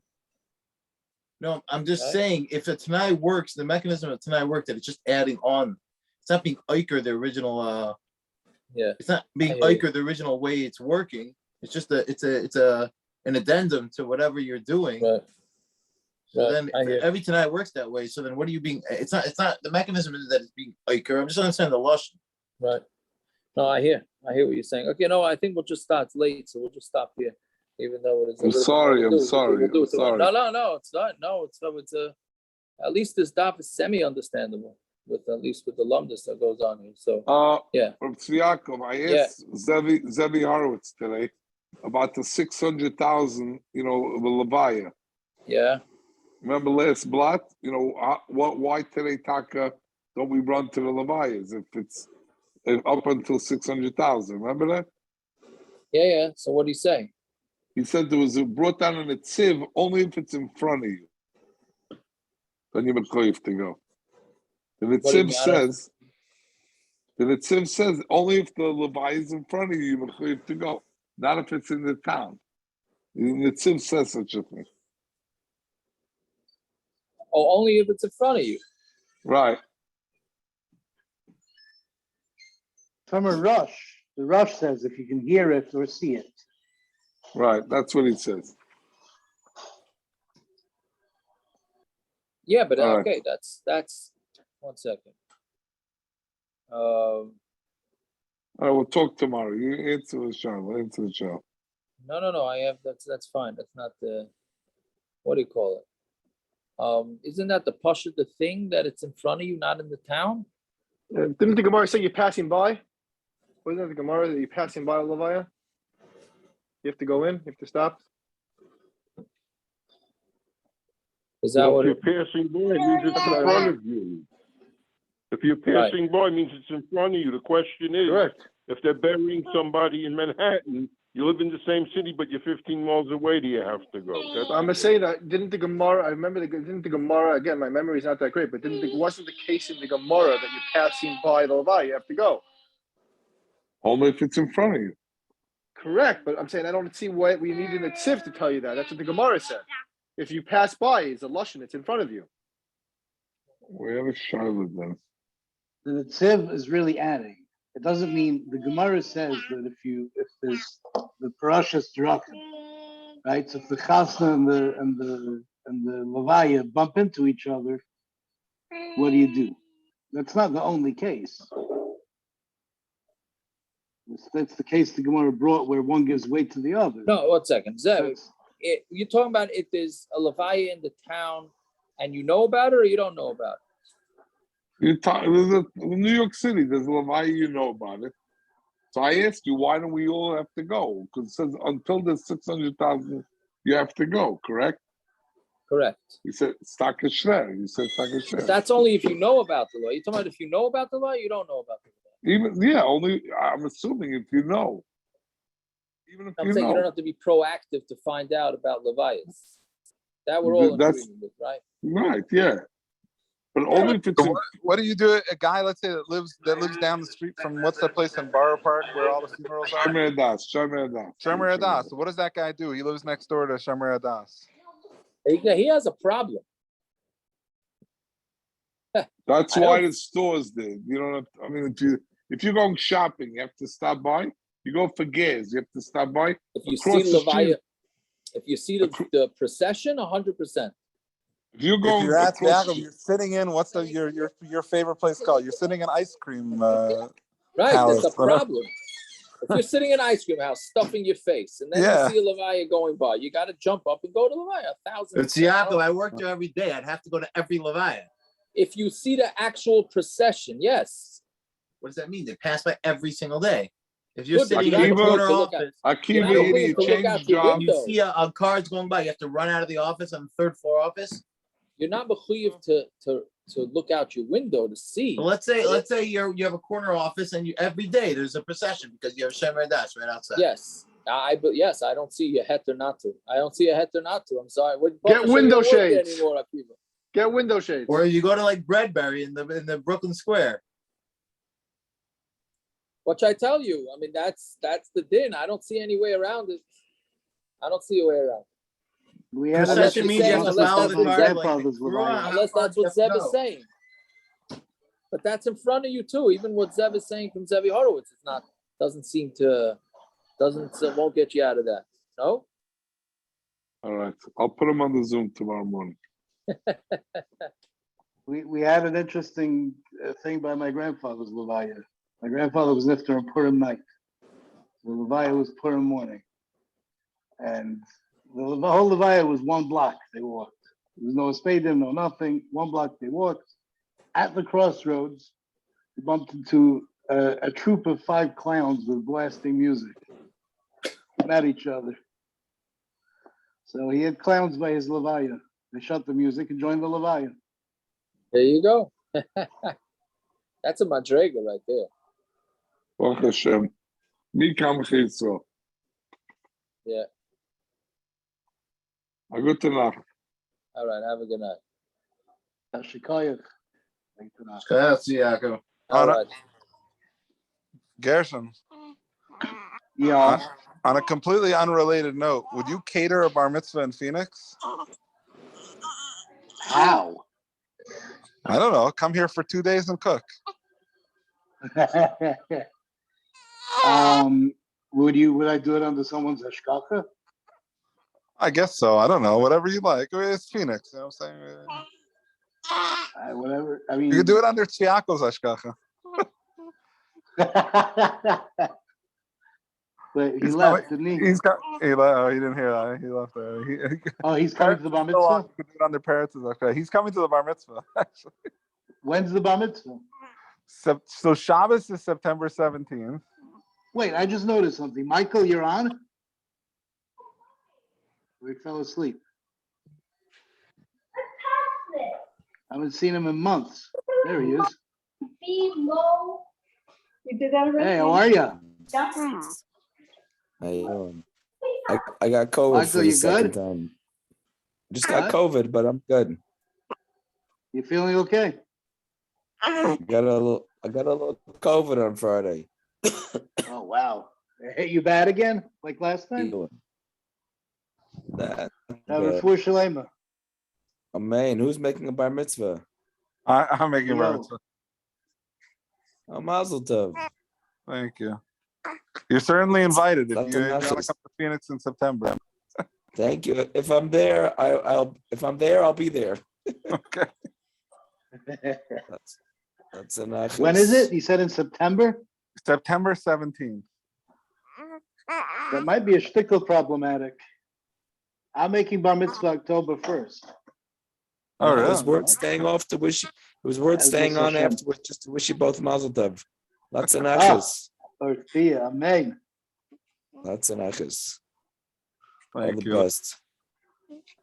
No, I'm just saying if a Tanai works, the mechanism of Tanai works that it's just adding on. It's not being oiker the original. It's not being oiker the original way it's working. It's just an addendum to whatever you're doing. Right. So then every Tanai works that way. So then what are you being? It's not the mechanism is that it's being oiker. I'm just understanding the lashon. Right. No, I hear what you're saying. Okay, no, I think we'll just start. It's late, so we'll just stop here. even though it is. I'm sorry. I'm sorry. I'm sorry. No, it's not. No, it's at least this daf is semi-understandable at least with the lumdus that goes on here. So yeah. From Tzviakov, I asked Zevi Horowitz today about the 600,000. You know, the Levaya. Yeah. Remember last blot? You know why today Taka don't we run to the Levayas if it's up until 600,000? Remember that? Yeah. So what do you say? He said there was brought down in a tziv only if it's in front of you. Then you're mechayiv to go. The tziv says only if the Levi is in front of you, you're mechayiv to go. Not if it's in the town. The tziv says such a thing. Oh, only if it's in front of you. Right. From a rush, the rush says if you can hear it or see it. Right, that's what he says. Yeah, but All okay, that's 1 second. All right, we'll talk tomorrow. You answer the show. No. I have that's fine. That's not the what do you call it? Isn't that the pasha the thing that it's in front of you, not in the town? Didn't the Gemara say you're passing by? Wasn't that the Gemara that you're passing by Levaya? You have to go in. You have to stop. Is that what? If you're passing by, it means it's in front of you. If you're passing by, it means it's in front of you. The question is, Correct. If they're burying somebody in Manhattan, you live in the same city, but you're 15 miles away, do you have to go? I'm gonna say that didn't the Gemara? I remember didn't the Gemara again? My memory is not that great, but wasn't the case in the Gemara that you're passing by the Levaya, you have to go? Only if it's in front of you. Correct, but I'm saying I don't see why we needed a tzif to tell you that. That's what the Gemara said. If you pass by, it's a lashon. It's in front of you. We have a Charlotte then. The tziv is really adding. It doesn't mean the Gemara says that if there's the parashas drakim, right? So if the chasna and the levaya bump into each other, what do? That's not the only case. That's the case the Gemara brought where one gives weight to the other. No, 1 second. Zev, you're talking about if there's a levaya in the town and you know about it or you don't know about it? In New York City, there's a levaya, you know about it. So I asked you, why don't we all have to go? Because it says until there's 600,000, you have to go, correct? Correct. You said stock is shtar. You said stock is shtar. That's only if you know about the law. You're talking about if you know about the law, you don't know about the law. Only I'm assuming if you know. Even if I'm saying you don't have to be proactive to find out about levayas. That we're all in agreement with, right? Right, yeah. But only if it's. What do you do? A guy, let's say, that lives down the street from what's that place in Borough Park where all the funerals are? Shomer Adas. So what does that guy do? He lives next door to Shomer Adas. He has a problem. That's why the store's there. You don't have to, I mean, if you're going shopping, you have to stop by. You go for gas, you have to stop by. If you see Levaya, if you see the procession, 100%. If you're going, you're sitting in what's your favorite place called? You're sitting in ice cream. Right, house, that's a problem. If you're sitting in an ice cream house, stuffing your face, and then you see a Levaya going by, you got to jump up and go to Levaya. 1,000. It's Yaakov. I work there every day. I'd have to go to every Levaya. If you see the actual procession, yes. What does that mean? They pass by every single day. If you're sitting in the corner office, you see a cars going by, you have to run out of the office on the third floor office. You're not mechuyev to look out your window to see. Well, let's say you have a corner office and every day there's a procession because you have Shomer Das right outside. Yes. I don't see a heter not to. I'm sorry. Get window shades. Get window shades. Or you go to like Bradbury in the Brooklyn Square. What should I tell you? I mean, that's the din. I don't see any way around it. I don't see a way around. Procession means you have to follow the car. Unless that's what Zev is saying. But that's in front of you too. Even what Zev is saying from Zevi Horowitz, won't get you out of that. No? All right. I'll put him on the Zoom tomorrow morning. We had an interesting thing by my grandfather's Levaya. My grandfather was nifter on Purim night. The Levaya was Purim morning. And the whole Levaya was one block they walked. There was no spadim, no nothing. One block they walked. At the crossroads, they bumped into a troop of 5 clowns with blasting music. At each other. So he had clowns by his Levaya. They shut the music and joined the Levaya. There you go. That's a madrega right there. Baruch Hashem. Mi kam chitzo. Yeah. A good night. All right. Have a good night. Shikayach. That's Yaakov. All right. Gershon. Yeah. On a completely unrelated note, would you cater a bar mitzvah in Phoenix? How? I don't know. Come here for 2 days and cook. Would I do it under someone's hashkacha? I guess so. I don't know. Whatever you like. It's Phoenix. You know what I'm saying? Whatever. I mean, You could do it under Chiako's hashkacha. But he left, didn't he? He didn't hear that. He left there. He's coming to the bar mitzvah? You could do it under Peretz's hashkacha. He's coming to the bar mitzvah, actually. When's the bar mitzvah? So Shabbos is September 17th. Wait, I just noticed something. Michael, you're on? We fell asleep. I haven't seen him in months. There he is. You did that already? Hey, how are you? How you doing? I got COVID Michael, for the you second good? time. Just got What? COVID, but I'm good. You feeling okay? I got a little COVID on Friday. Oh wow! It hit you bad again, like last time? That. Have a full shalema. Oh man, who's making a bar mitzvah? I'm making a bar mitzvah. Oh, mazel tov. Thank you. You're certainly invited if That's you a gotta come nice- to Phoenix in September. Thank you. If I'm there, I'll be there. Okay. That's a nice. When is it? You said in September? September 17th. That might be a shtickle problematic. I'm making bar mitzvah October 1st. Oh, It really? was worth staying off to wish. It was worth As staying Mr. on Shem. afterwards just to wish you both mazel tov. Lots of nachas. Orthia, amen. Lots of nachas. All Thank the you. best.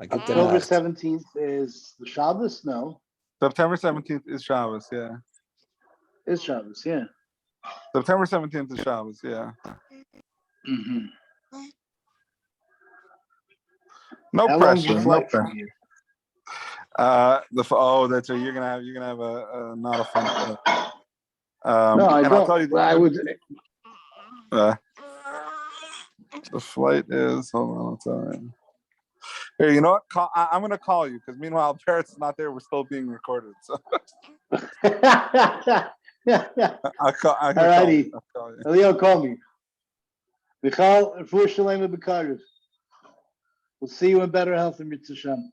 I get the October nach. 17th is the Shabbos? No. September 17th is Shabbos, yeah. It's Shabbos, yeah. September 17th is Shabbos, yeah. Mm-hmm. No How long's pressure, the no flight from pressure. here? That's right. You're gonna have a not a fun flight. No, I and don't. I'll tell you, I would. The flight is. Hold on, it's all right. Here, you know what? I'm gonna call you because meanwhile, Parrott's is not there. We're still being recorded. So I'll call. All righty. I'll call you. Leo, call me. Michal, Refuah Shalema B'Karev. We'll see you in better health and Mitzvah Shem.